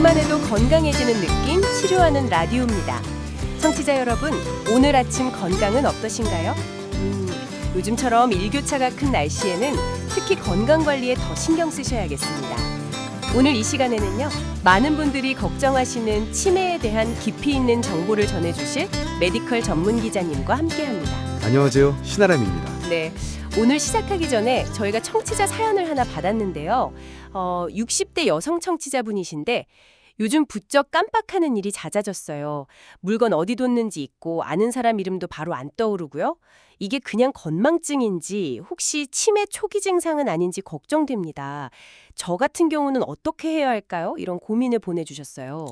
듣기만 해도 건강해지는 느낌, 치료하는 라디오입니다. 청취자 여러분, 오늘 아침 건강은 어떠신가요? 요즘처럼 일교차가 큰 날씨에는 특히 건강관리에 더 신경 쓰셔야겠습니다. 오늘 이 시간에는요, 많은 분들이 걱정하시는 치매에 대한 깊이 있는 정보를 전해주실 메디컬 전문 기자님과 함께합니다. 안녕하세요. 신아람입니다. 네, 오늘 시작하기 전에 저희가 청취자 사연을 하나 받았는데요. 60대 여성 청취자분이신데 요즘 부쩍 깜빡하는 일이 잦아졌어요. 물건 어디 뒀는지 잊고 아는 사람 이름도 바로 안 떠오르고요. 이게 그냥 건망증인지 혹시 치매 초기 증상은 아닌지 걱정됩니다. 저 같은 경우는 어떻게 해야 할까요? 이런 고민을 보내주셨어요.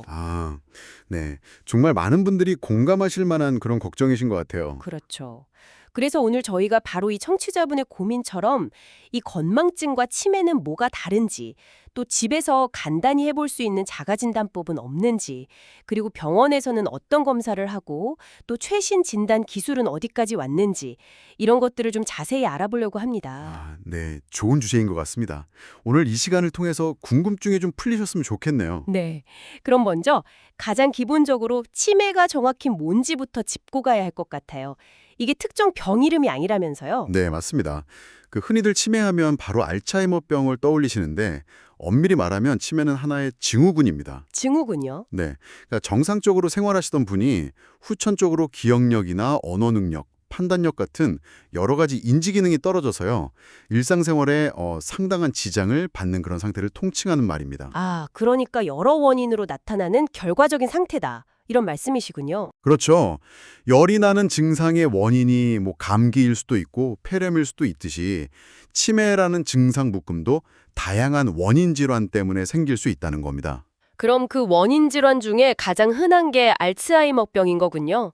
네. 정말 많은 분들이 공감하실 만한 그런 걱정이신 것 같아요. 그렇죠. 그래서 오늘 저희가 바로 이 청취자분의 고민처럼 이 건망증과 치매는 뭐가 다른지, 또 집에서 간단히 해볼 수 있는 자가진단법은 없는지, 그리고 병원에서는 어떤 검사를 하고 또 최신 진단 기술은 어디까지 왔는지 이런 것들을 좀 자세히 알아보려고 합니다. 네. 좋은 주제인 것 같습니다. 오늘 이 시간을 통해서 궁금증이 좀 풀리셨으면 좋겠네요. 네. 그럼 먼저 가장 기본적으로 치매가 정확히 뭔지부터 짚고 가야 할 것 같아요. 이게 특정 병 이름이 아니라면서요? 네, 맞습니다. 흔히들 치매하면 바로 알츠하이머병을 떠올리시는데 엄밀히 말하면 치매는 하나의 증후군입니다. 증후군요. 네. 그러니까 정상적으로 생활하시던 분이 후천적으로 기억력이나 언어 능력, 판단력 같은 여러 가지 인지 기능이 떨어져서요. 일상생활에 상당한 지장을 받는 그런 상태를 통칭하는 말입니다. 그러니까 여러 원인으로 나타나는 결과적인 상태다. 이런 말씀이시군요. 그렇죠. 열이 나는 증상의 원인이 감기일 수도 있고 폐렴일 수도 있듯이 치매라는 증상 묶음도 다양한 원인 질환 때문에 생길 수 있다는 겁니다. 그럼 그 원인 질환 중에 가장 흔한 게 알츠하이머병인 거군요.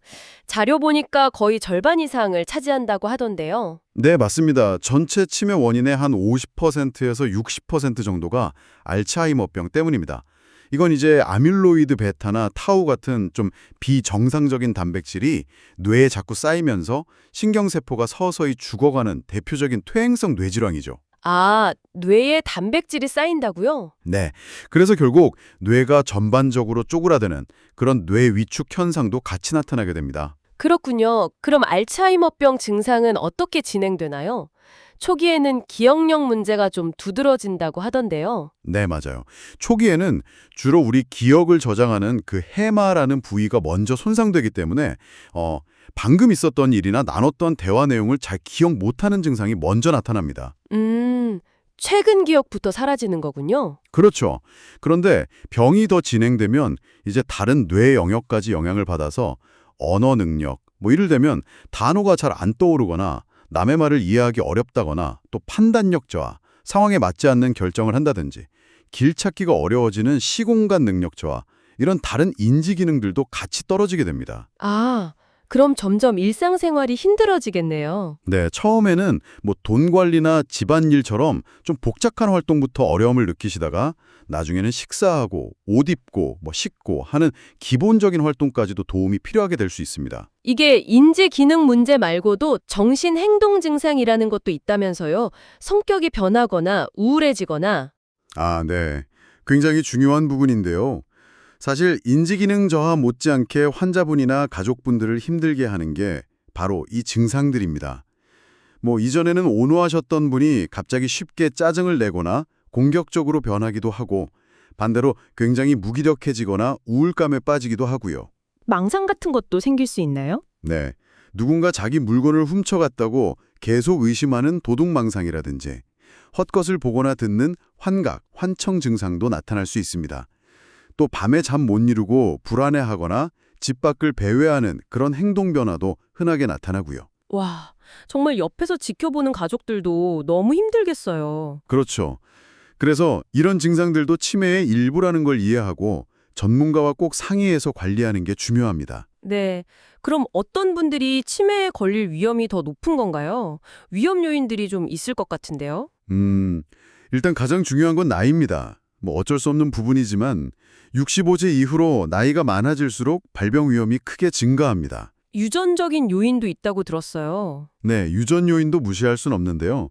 자료 보니까 거의 절반 이상을 차지한다고 하던데요. 네, 맞습니다. 전체 치매 원인의 한 50%에서 60% 정도가 알츠하이머병 때문입니다. 이건 이제 아밀로이드 베타나 타우 같은 좀 비정상적인 단백질이 뇌에 자꾸 쌓이면서 신경세포가 서서히 죽어가는 대표적인 퇴행성 뇌질환이죠. 뇌에 단백질이 쌓인다고요? 네, 그래서 결국 뇌가 전반적으로 쪼그라드는 그런 뇌 위축 현상도 같이 나타나게 됩니다. 그렇군요. 그럼 알츠하이머병 증상은 어떻게 진행되나요? 초기에는 기억력 문제가 좀 두드러진다고 하던데요. 네, 맞아요. 초기에는 주로 우리 기억을 저장하는 그 해마라는 부위가 먼저 손상되기 때문에 방금 있었던 일이나 나눴던 대화 내용을 잘 기억 못하는 증상이 먼저 나타납니다. 최근 기억부터 사라지는 거군요. 그렇죠. 그런데 병이 더 진행되면 이제 다른 뇌 영역까지 영향을 받아서 언어 능력, 이를테면 단어가 잘 안 떠오르거나 남의 말을 이해하기 어렵다거나 또 판단력 저하, 상황에 맞지 않는 결정을 한다든지 길 찾기가 어려워지는 시공간 능력 저하, 이런 다른 인지 기능들도 같이 떨어지게 됩니다. 그럼 점점 일상생활이 힘들어지겠네요. 네, 처음에는 돈 관리나 집안일처럼 좀 복잡한 활동부터 어려움을 느끼시다가 나중에는 식사하고 옷 입고 씻고 하는 기본적인 활동까지도 도움이 필요하게 될 수 있습니다. 이게 인지 기능 문제 말고도 정신 행동 증상이라는 것도 있다면서요. 성격이 변하거나 우울해지거나. 네. 굉장히 중요한 부분인데요. 사실 인지기능 저하 못지않게 환자분이나 가족분들을 힘들게 하는 게 바로 이 증상들입니다. 이전에는 온화하셨던 분이 갑자기 쉽게 짜증을 내거나 공격적으로 변하기도 하고 반대로 굉장히 무기력해지거나 우울감에 빠지기도 하고요. 망상 같은 것도 생길 수 있나요? 네. 누군가 자기 물건을 훔쳐갔다고 계속 의심하는 도둑망상이라든지 헛것을 보거나 듣는 환각, 환청 증상도 나타날 수 있습니다. 또 밤에 잠 못 이루고 불안해하거나 집 밖을 배회하는 그런 행동 변화도 흔하게 나타나고요. 와, 정말 옆에서 지켜보는 가족들도 너무 힘들겠어요. 그렇죠. 그래서 이런 증상들도 치매의 일부라는 걸 이해하고 전문가와 꼭 상의해서 관리하는 게 중요합니다. 네, 그럼 어떤 분들이 치매에 걸릴 위험이 더 높은 건가요? 위험 요인들이 좀 있을 것 같은데요. 일단 가장 중요한 건 나이입니다. 어쩔 수 없는 부분이지만 65세 이후로 나이가 많아질수록 발병 위험이 크게 증가합니다. 유전적인 요인도 있다고 들었어요. 네, 유전 요인도 무시할 순 없는데요.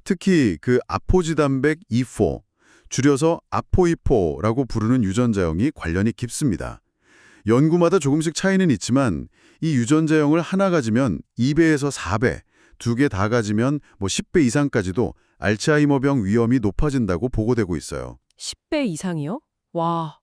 특히 아포지단백 E4, 줄여서 아포이포라고 부르는 유전자형이 관련이 깊습니다. 연구마다 조금씩 차이는 있지만 이 유전자형을 하나 가지면 2배에서 4배, 두 개 다 가지면 10배 이상까지도 알츠하이머병 위험이 높아진다고 보고되고 있어요. 10배 이상이요? 와,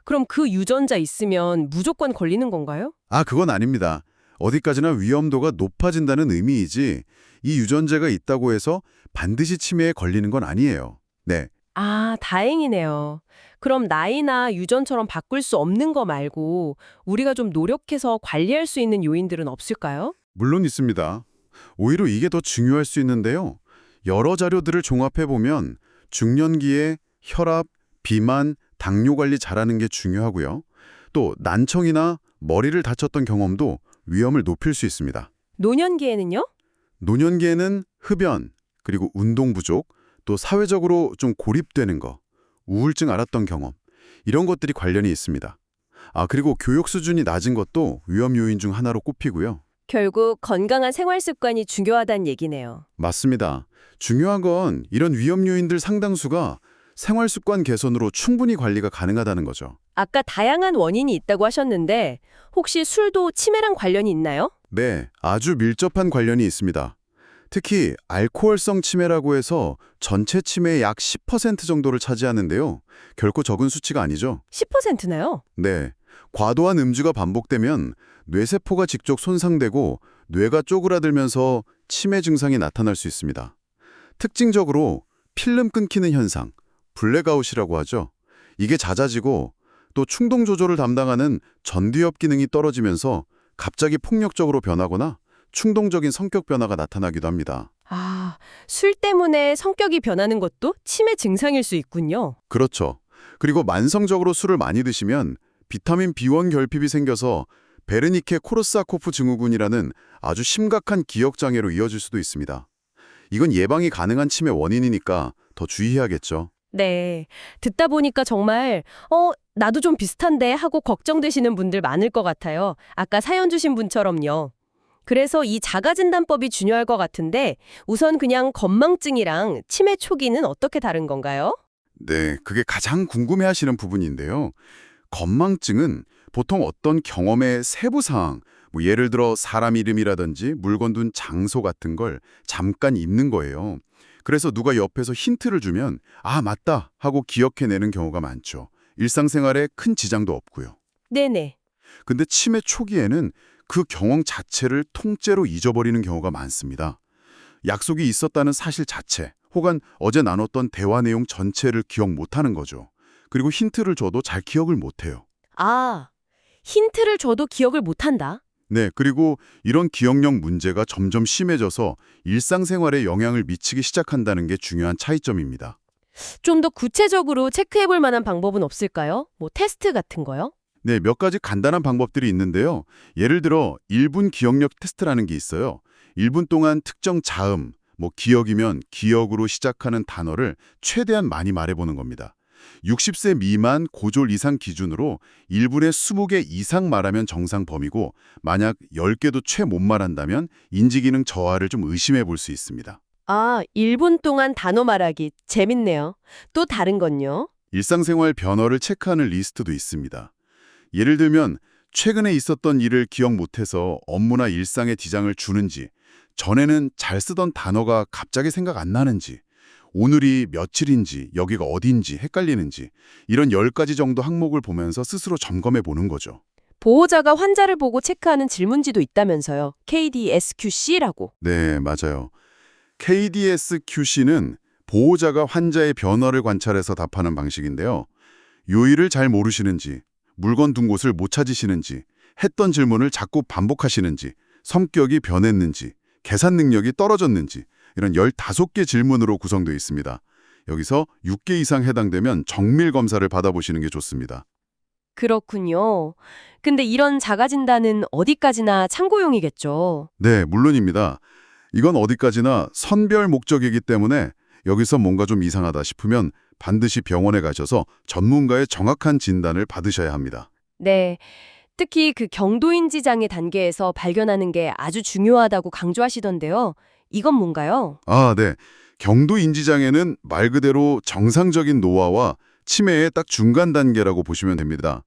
그럼 그 유전자 있으면 무조건 걸리는 건가요? 그건 아닙니다. 어디까지나 위험도가 높아진다는 의미이지 이 유전자가 있다고 해서 반드시 치매에 걸리는 건 아니에요. 네, 다행이네요. 그럼 나이나 유전처럼 바꿀 수 없는 거 말고 우리가 좀 노력해서 관리할 수 있는 요인들은 없을까요? 물론 있습니다. 오히려 이게 더 중요할 수 있는데요. 여러 자료들을 종합해보면 중년기에 혈압, 비만, 당뇨 관리 잘하는 게 중요하고요. 또 난청이나 머리를 다쳤던 경험도 위험을 높일 수 있습니다. 노년기에는요? 노년기에는 흡연, 그리고 운동 부족, 또 사회적으로 좀 고립되는 거, 우울증 앓았던 경험, 이런 것들이 관련이 있습니다. 그리고 교육 수준이 낮은 것도 위험 요인 중 하나로 꼽히고요. 결국 건강한 생활 습관이 중요하다는 얘기네요. 맞습니다. 중요한 건 이런 위험 요인들 상당수가 생활 습관 개선으로 충분히 관리가 가능하다는 거죠. 아까 다양한 원인이 있다고 하셨는데 혹시 술도 치매랑 관련이 있나요? 네, 아주 밀접한 관련이 있습니다. 특히 알코올성 치매라고 해서 전체 치매의 약 10% 정도를 차지하는데요. 결코 적은 수치가 아니죠. 10%나요? 네, 과도한 음주가 반복되면 뇌세포가 직접 손상되고 뇌가 쪼그라들면서 치매 증상이 나타날 수 있습니다. 특징적으로 필름 끊기는 현상, 블랙아웃이라고 하죠. 이게 잦아지고 또 충동 조절을 담당하는 전두엽 기능이 떨어지면서 갑자기 폭력적으로 변하거나 충동적인 성격 변화가 나타나기도 합니다. 술 때문에 성격이 변하는 것도 치매 증상일 수 있군요. 그렇죠. 그리고 만성적으로 술을 많이 드시면 비타민 B1 결핍이 생겨서 베르니케 코르사코프 증후군이라는 아주 심각한 기억장애로 이어질 수도 있습니다. 이건 예방이 가능한 치매 원인이니까 더 주의해야겠죠. 네. 듣다 보니까 정말 나도 좀 비슷한데 하고 걱정되시는 분들 많을 것 같아요. 아까 사연 주신 분처럼요. 그래서 이 자가진단법이 중요할 것 같은데 우선 그냥 건망증이랑 치매 초기는 어떻게 다른 건가요? 네, 그게 가장 궁금해하시는 부분인데요. 건망증은 보통 어떤 경험의 세부 사항, 예를 들어 사람 이름이라든지 물건 둔 장소 같은 걸 잠깐 잊는 거예요. 그래서 누가 옆에서 힌트를 주면 맞다 하고 기억해내는 경우가 많죠. 일상생활에 큰 지장도 없고요. 네네. 근데 치매 초기에는 그 경험 자체를 통째로 잊어버리는 경우가 많습니다. 약속이 있었다는 사실 자체, 혹은 어제 나눴던 대화 내용 전체를 기억 못하는 거죠. 그리고 힌트를 줘도 잘 기억을 못해요. 힌트를 줘도 기억을 못한다. 네, 그리고 이런 기억력 문제가 점점 심해져서 일상생활에 영향을 미치기 시작한다는 게 중요한 차이점입니다. 좀 더 구체적으로 체크해볼 만한 방법은 없을까요? 테스트 같은 거요? 네, 몇 가지 간단한 방법들이 있는데요. 예를 들어 1분 기억력 테스트라는 게 있어요. 1분 동안 특정 자음, 기억이면 기억으로 시작하는 단어를 최대한 많이 말해보는 겁니다. 60세 미만 고졸 이상 기준으로 1분에 20개 이상 말하면 정상 범위고 만약 10개도 채 못 말한다면 인지기능 저하를 좀 의심해 볼 수 있습니다. 1분 동안 단어 말하기. 재밌네요. 또 다른 건요? 일상생활 변화를 체크하는 리스트도 있습니다. 예를 들면 최근에 있었던 일을 기억 못해서 업무나 일상에 지장을 주는지, 전에는 잘 쓰던 단어가 갑자기 생각 안 나는지, 오늘이 며칠인지 여기가 어딘지 헷갈리는지 이런 10가지 정도 항목을 보면서 스스로 점검해 보는 거죠. 보호자가 환자를 보고 체크하는 질문지도 있다면서요. KDSQC라고. 네, 맞아요. KDSQC는 보호자가 환자의 변화를 관찰해서 답하는 방식인데요. 요일을 잘 모르시는지, 물건 둔 곳을 못 찾으시는지, 했던 질문을 자꾸 반복하시는지, 성격이 변했는지, 계산 능력이 떨어졌는지 이런 15개 질문으로 구성되어 있습니다. 여기서 6개 이상 해당되면 정밀 검사를 받아보시는 게 좋습니다. 그렇군요. 근데 이런 자가진단은 어디까지나 참고용이겠죠. 네, 물론입니다. 이건 어디까지나 선별 목적이기 때문에 여기서 뭔가 좀 이상하다 싶으면 반드시 병원에 가셔서 전문가의 정확한 진단을 받으셔야 합니다. 네. 특히 그 경도인지 장애 단계에서 발견하는 게 아주 중요하다고 강조하시던데요. 이건 뭔가요? 네. 경도 인지장애는 말 그대로 정상적인 노화와 치매의 딱 중간 단계라고 보시면 됩니다.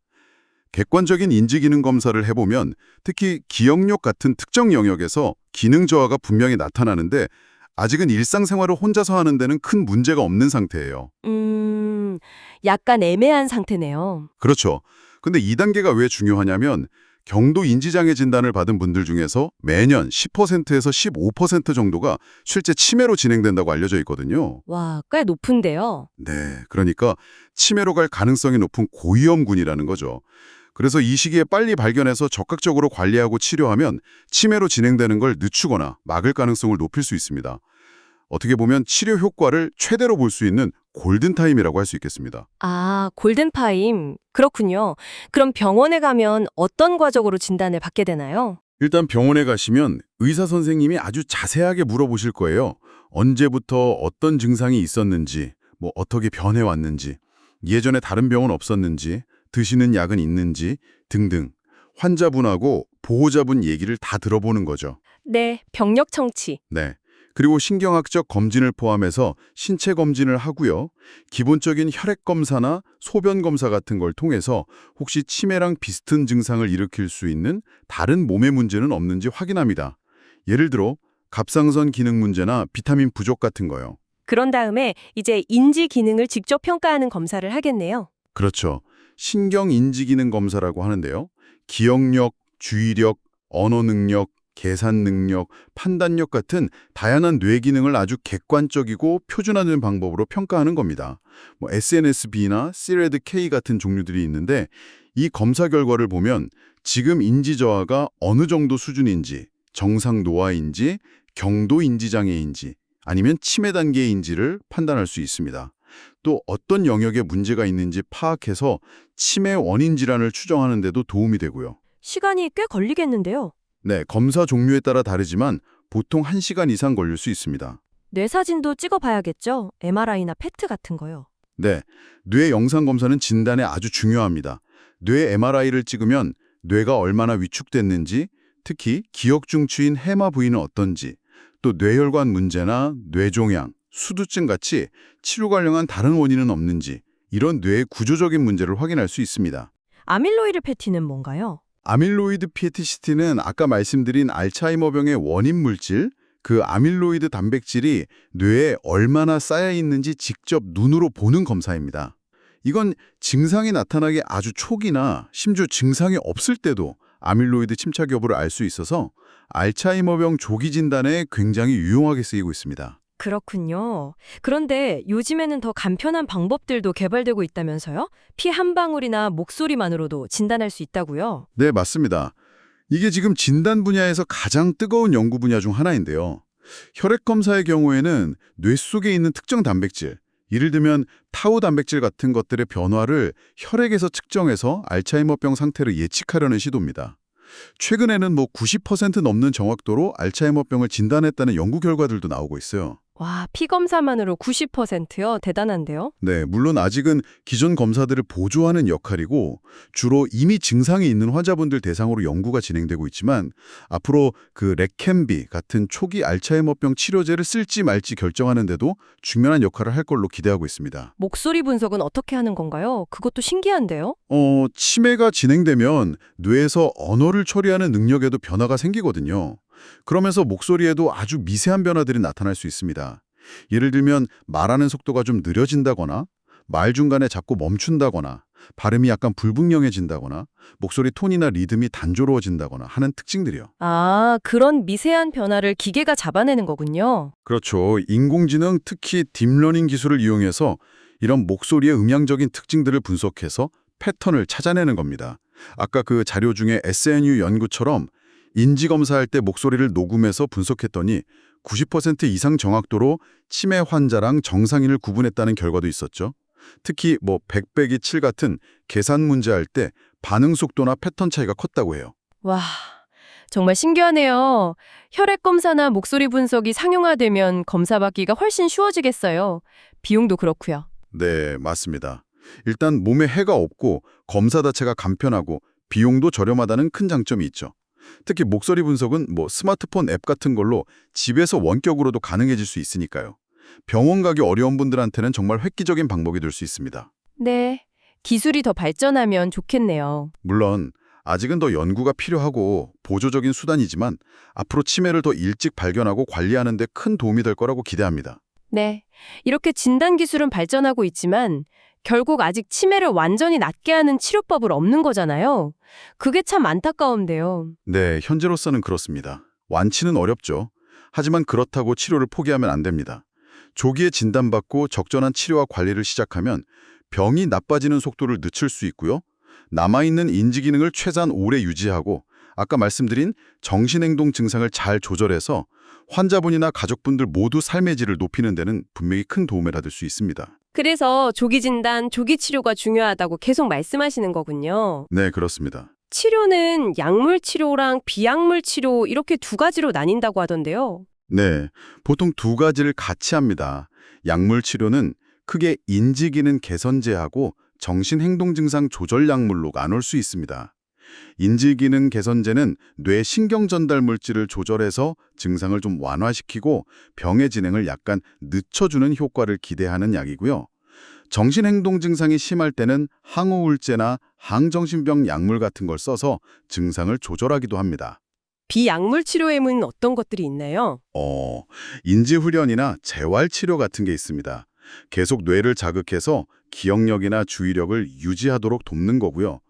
객관적인 인지기능 검사를 해보면 특히 기억력 같은 특정 영역에서 기능 저하가 분명히 나타나는데 아직은 일상생활을 혼자서 하는 데는 큰 문제가 없는 상태예요. 약간 애매한 상태네요. 그렇죠. 근데 이 단계가 왜 중요하냐면 경도 인지장애 진단을 받은 분들 중에서 매년 10%에서 15% 정도가 실제 치매로 진행된다고 알려져 있거든요. 와, 꽤 높은데요. 네, 그러니까 치매로 갈 가능성이 높은 고위험군이라는 거죠. 그래서 이 시기에 빨리 발견해서 적극적으로 관리하고 치료하면 치매로 진행되는 걸 늦추거나 막을 가능성을 높일 수 있습니다. 어떻게 보면 치료 효과를 최대로 볼 수 있는 골든타임이라고 할 수 있겠습니다. 아, 골든타임. 그렇군요. 그럼 병원에 가면 어떤 과정으로 진단을 받게 되나요? 일단 병원에 가시면 의사 선생님이 아주 자세하게 물어보실 거예요. 언제부터 어떤 증상이 있었는지, 뭐 어떻게 변해왔는지, 예전에 다른 병은 없었는지, 드시는 약은 있는지 등등 환자분하고 보호자분 얘기를 다 들어보는 거죠. 네, 병력 청취. 네. 그리고 신경학적 검진을 포함해서 신체 검진을 하고요. 기본적인 혈액 검사나 소변 검사 같은 걸 통해서 혹시 치매랑 비슷한 증상을 일으킬 수 있는 다른 몸의 문제는 없는지 확인합니다. 예를 들어 갑상선 기능 문제나 비타민 부족 같은 거요. 그런 다음에 이제 인지 기능을 직접 평가하는 검사를 하겠네요. 그렇죠. 신경인지기능 검사라고 하는데요. 기억력, 주의력, 언어 능력, 계산 능력, 판단력 같은 다양한 뇌 기능을 아주 객관적이고 표준화된 방법으로 평가하는 겁니다. 뭐 SNSB나 CRED-K 같은 종류들이 있는데 이 검사 결과를 보면 지금 인지 저하가 어느 정도 수준인지, 정상 노화인지, 경도 인지 장애인지, 아니면 치매 단계인지를 판단할 수 있습니다. 또 어떤 영역에 문제가 있는지 파악해서 치매 원인 질환을 추정하는 데도 도움이 되고요. 시간이 꽤 걸리겠는데요. 네, 검사 종류에 따라 다르지만 보통 1시간 이상 걸릴 수 있습니다. 뇌사진도 찍어봐야겠죠? MRI나 PET 같은 거요. 네, 뇌 영상 검사는 진단에 아주 중요합니다. 뇌 MRI를 찍으면 뇌가 얼마나 위축됐는지, 특히 기억 중추인 해마 부위는 어떤지, 또 뇌혈관 문제나 뇌종양, 수두증 같이 치료 관련한 다른 원인은 없는지 이런 뇌의 구조적인 문제를 확인할 수 있습니다. 아밀로이드 패티는 뭔가요? 아밀로이드 PET-CT는 아까 말씀드린 알츠하이머병의 원인 물질, 그 아밀로이드 단백질이 뇌에 얼마나 쌓여 있는지 직접 눈으로 보는 검사입니다. 이건 증상이 나타나기 아주 초기나 심지어 증상이 없을 때도 아밀로이드 침착 여부를 알 수 있어서 알츠하이머병 조기 진단에 굉장히 유용하게 쓰이고 있습니다. 그렇군요. 그런데 요즘에는 더 간편한 방법들도 개발되고 있다면서요? 피 한 방울이나 목소리만으로도 진단할 수 있다고요? 네, 맞습니다. 이게 지금 진단 분야에서 가장 뜨거운 연구 분야 중 하나인데요. 혈액 검사의 경우에는 뇌 속에 있는 특정 단백질, 예를 들면 타우 단백질 같은 것들의 변화를 혈액에서 측정해서 알츠하이머병 상태를 예측하려는 시도입니다. 최근에는 90% 넘는 정확도로 알츠하이머병을 진단했다는 연구 결과들도 나오고 있어요. 와, 피 검사만으로 90%요? 대단한데요? 네, 물론 아직은 기존 검사들을 보조하는 역할이고 주로 이미 증상이 있는 환자분들 대상으로 연구가 진행되고 있지만 앞으로 그 레켐비 같은 초기 알츠하이머병 치료제를 쓸지 말지 결정하는 데도 중요한 역할을 할 걸로 기대하고 있습니다. 목소리 분석은 어떻게 하는 건가요? 그것도 신기한데요? 치매가 진행되면 뇌에서 언어를 처리하는 능력에도 변화가 생기거든요. 그러면서 목소리에도 아주 미세한 변화들이 나타날 수 있습니다. 예를 들면 말하는 속도가 좀 느려진다거나 말 중간에 자꾸 멈춘다거나 발음이 약간 불분명해진다거나 목소리 톤이나 리듬이 단조로워진다거나 하는 특징들이요. 아, 그런 미세한 변화를 기계가 잡아내는 거군요. 그렇죠. 인공지능 특히 딥러닝 기술을 이용해서 이런 목소리의 음향적인 특징들을 분석해서 패턴을 찾아내는 겁니다. 아까 그 자료 중에 SNU 연구처럼 인지검사할 때 목소리를 녹음해서 분석했더니 90% 이상 정확도로 치매 환자랑 정상인을 구분했다는 결과도 있었죠. 특히 100 빼기 7 같은 계산 문제할 때 반응 속도나 패턴 차이가 컸다고 해요. 와, 정말 신기하네요. 혈액 검사나 목소리 분석이 상용화되면 검사 받기가 훨씬 쉬워지겠어요. 비용도 그렇고요. 네, 맞습니다. 일단 몸에 해가 없고 검사 자체가 간편하고 비용도 저렴하다는 큰 장점이 있죠. 특히 목소리 분석은 스마트폰 앱 같은 걸로 집에서 원격으로도 가능해질 수 있으니까요. 병원 가기 어려운 분들한테는 정말 획기적인 방법이 될 수 있습니다. 네, 기술이 더 발전하면 좋겠네요. 물론 아직은 더 연구가 필요하고 보조적인 수단이지만 앞으로 치매를 더 일찍 발견하고 관리하는 데 큰 도움이 될 거라고 기대합니다. 네, 이렇게 진단 기술은 발전하고 있지만 결국 아직 치매를 완전히 낫게 하는 치료법은 없는 거잖아요. 그게 참 안타까운데요. 네, 현재로서는 그렇습니다. 완치는 어렵죠. 하지만 그렇다고 치료를 포기하면 안 됩니다. 조기에 진단받고 적절한 치료와 관리를 시작하면 병이 나빠지는 속도를 늦출 수 있고요. 남아있는 인지 기능을 최대한 오래 유지하고 아까 말씀드린 정신행동 증상을 잘 조절해서 환자분이나 가족분들 모두 삶의 질을 높이는 데는 분명히 큰 도움을 받을 수 있습니다. 그래서 조기 진단, 조기 치료가 중요하다고 계속 말씀하시는 거군요. 네, 그렇습니다. 치료는 약물 치료랑 비약물 치료 이렇게 두 가지로 나뉜다고 하던데요. 네, 보통 두 가지를 같이 합니다. 약물 치료는 크게 인지 기능 개선제하고 정신행동 증상 조절 약물로 나눌 수 있습니다. 인지 기능 개선제는 뇌 신경 전달 물질을 조절해서 증상을 좀 완화시키고 병의 진행을 약간 늦춰주는 효과를 기대하는 약이고요. 정신행동 증상이 심할 때는 항우울제나 항정신병 약물 같은 걸 써서 증상을 조절하기도 합니다. 비약물 치료에는 어떤 것들이 있나요? 인지훈련이나 재활치료 같은 게 있습니다. 계속 뇌를 자극해서 기억력이나 주의력을 유지하도록 돕는 거고요.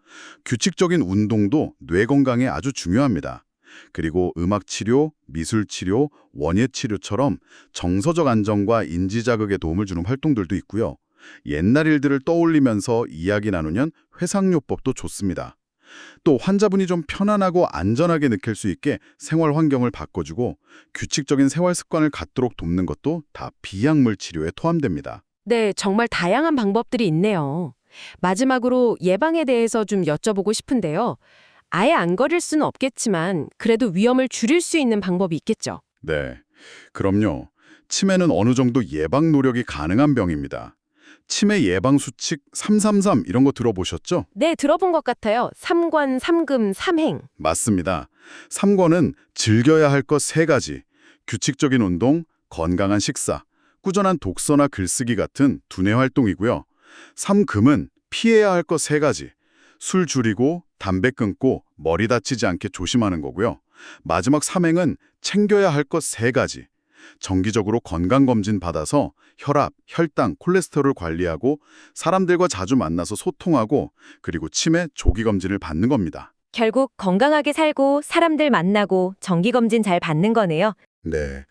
규칙적인 운동도 뇌 건강에 아주 중요합니다. 그리고 음악치료, 미술치료, 원예치료처럼 정서적 안정과 인지자극에 도움을 주는 활동들도 있고요. 옛날 일들을 떠올리면서 이야기 나누면 회상요법도 좋습니다. 또 환자분이 좀 편안하고 안전하게 느낄 수 있게 생활 환경을 바꿔주고 규칙적인 생활 습관을 갖도록 돕는 것도 다 비약물 치료에 포함됩니다. 네, 정말 다양한 방법들이 있네요. 마지막으로 예방에 대해서 좀 여쭤보고 싶은데요. 아예 안 걸릴 수는 없겠지만 그래도 위험을 줄일 수 있는 방법이 있겠죠. 네, 그럼요. 치매는 어느 정도 예방 노력이 가능한 병입니다. 치매 예방 수칙 333 이런 거 들어보셨죠? 네, 들어본 것 같아요. 삼관, 삼금, 삼행. 맞습니다. 3권은 즐겨야 할 것 3가지, 규칙적인 운동, 건강한 식사, 꾸준한 독서나 글쓰기 같은 두뇌 활동이고요. 3금은 피해야 할 것 3가지, 술 줄이고 담배 끊고 머리 다치지 않게 조심하는 거고요. 마지막 3행은 챙겨야 할 것 3가지, 정기적으로 건강검진 받아서 혈압, 혈당, 콜레스테롤 관리하고 사람들과 자주 만나서 소통하고 그리고 치매 조기검진을 받는 겁니다. 결국 건강하게 살고 사람들 만나고 정기검진 잘 받는 거네요. 네,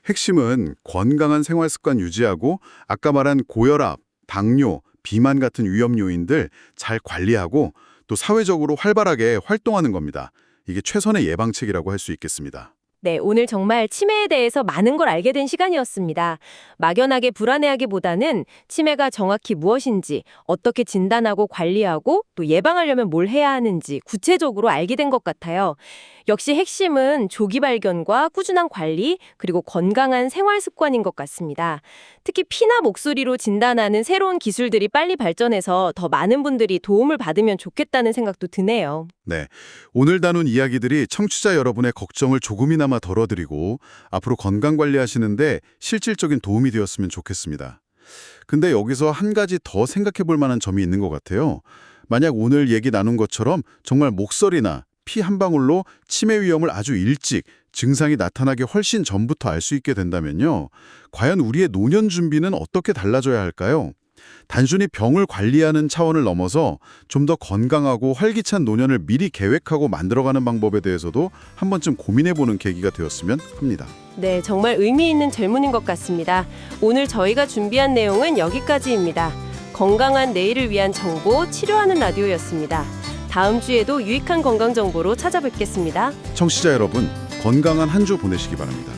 핵심은 건강한 생활 습관 유지하고 아까 말한 고혈압, 당뇨, 비만 같은 위험 요인들 잘 관리하고 또 사회적으로 활발하게 활동하는 겁니다. 이게 최선의 예방책이라고 할 수 있겠습니다. 네, 오늘 정말 치매에 대해서 많은 걸 알게 된 시간이었습니다. 막연하게 불안해하기보다는 치매가 정확히 무엇인지, 어떻게 진단하고 관리하고 또 예방하려면 뭘 해야 하는지 구체적으로 알게 된 것 같아요. 역시 핵심은 조기 발견과 꾸준한 관리, 그리고 건강한 생활 습관인 것 같습니다. 특히 피나 목소리로 진단하는 새로운 기술들이 빨리 발전해서 더 많은 분들이 도움을 받으면 좋겠다는 생각도 드네요. 네, 오늘 다룬 이야기들이 청취자 여러분의 걱정을 조금이나마 덜어드리고 앞으로 건강 관리하시는데 실질적인 도움이 되었으면 좋겠습니다. 근데 여기서 한 가지 더 생각해 볼 만한 점이 있는 것 같아요. 만약 오늘 얘기 나눈 것처럼 정말 목소리나 피 한 방울로 치매 위험을 아주 일찍 증상이 나타나기 훨씬 전부터 알 수 있게 된다면요. 과연 우리의 노년 준비는 어떻게 달라져야 할까요? 단순히 병을 관리하는 차원을 넘어서 좀 더 건강하고 활기찬 노년을 미리 계획하고 만들어가는 방법에 대해서도 한 번쯤 고민해보는 계기가 되었으면 합니다. 네, 정말 의미 있는 질문인 것 같습니다. 오늘 저희가 준비한 내용은 여기까지입니다. 건강한 내일을 위한 정보, 치료하는 라디오였습니다. 다음 주에도 유익한 건강 정보로 찾아뵙겠습니다. 청취자 여러분, 건강한 한 주 보내시기 바랍니다.